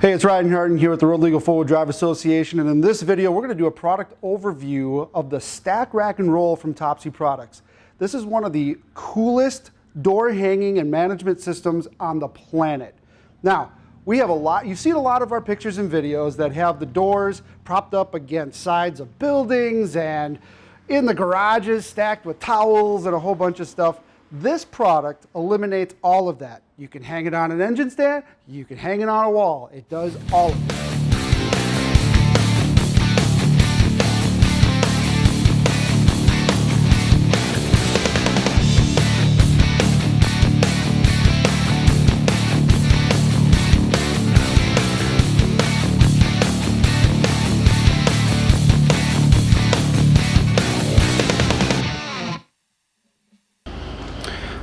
Hey, it's Ryan Harden here with the Road Legal 4-Wheel Drive Association, and in this video we're going to do a product overview of the Stack Rack and Roll from Topsy products. This is one of the coolest door hanging and management systems on the planet. Now, we have you've seen a lot of our pictures and videos that have the doors propped up against sides of buildings and in the garages stacked with towels and a whole bunch of stuff. This product eliminates all of that. You can hang it on an engine stand, you can hang it on a wall. It does all of it.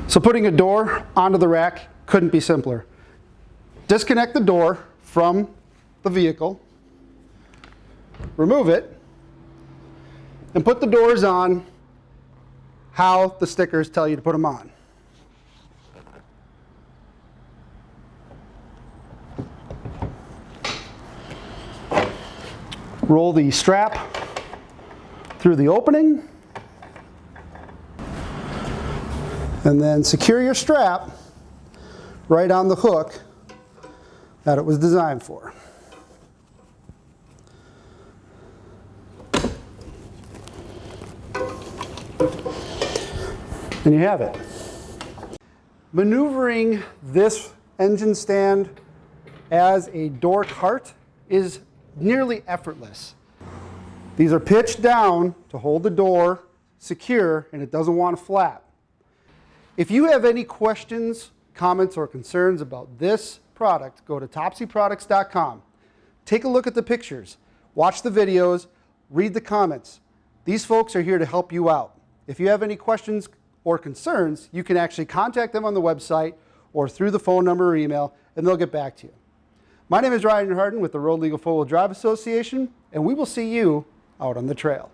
So putting a door onto the rack couldn't be simpler. Disconnect the door from the vehicle, remove it, and put the doors on how the stickers tell you to put them on. Roll the strap through the opening, and then secure your strap right on the hook that it was designed for. And you have it. Maneuvering this engine stand as a door cart is nearly effortless. These are pitched down to hold the door secure, and it doesn't want to flap. If you have any questions, comments, or concerns about this product, go to topsyproducts.com. Take a look at the pictures, watch the videos, read the comments. These folks are here to help you out. If you have any questions or concerns, you can actually contact them on the website or through the phone number or email, and they'll get back to you. My name is Ryan Harden with the Road Legal 4-Wheel Drive Association, and we will see you out on the trail.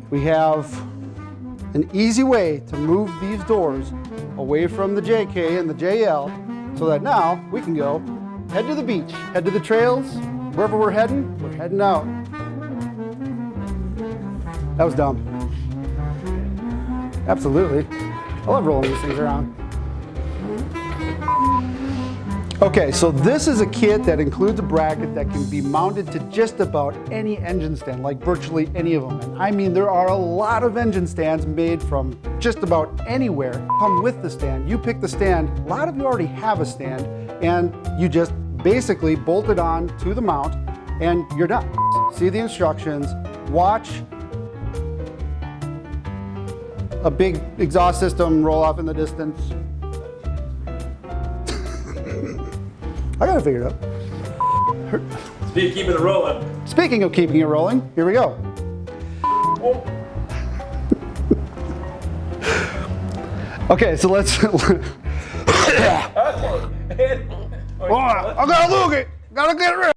We have an easy way to move these doors away from the JK and the JL so that now we can go head to the beach, head to the trails, wherever we're heading out. That was dumb. Absolutely. I love rolling these things around. Okay, so this is a kit that includes a bracket that can be mounted to just about any engine stand, like virtually any of them. And I mean, there are a lot of engine stands made from just about anywhere. Come with the stand. You pick the stand. A lot of you already have a stand, and you just basically bolt it on to the mount, and you're done. See the instructions, watch a big exhaust system roll off in the distance. I got it figured out. Speaking of keeping it rolling. Speaking of keeping it rolling, here we go. Oh. Okay, so let's. Okay. I gotta look it. Gotta get it ready.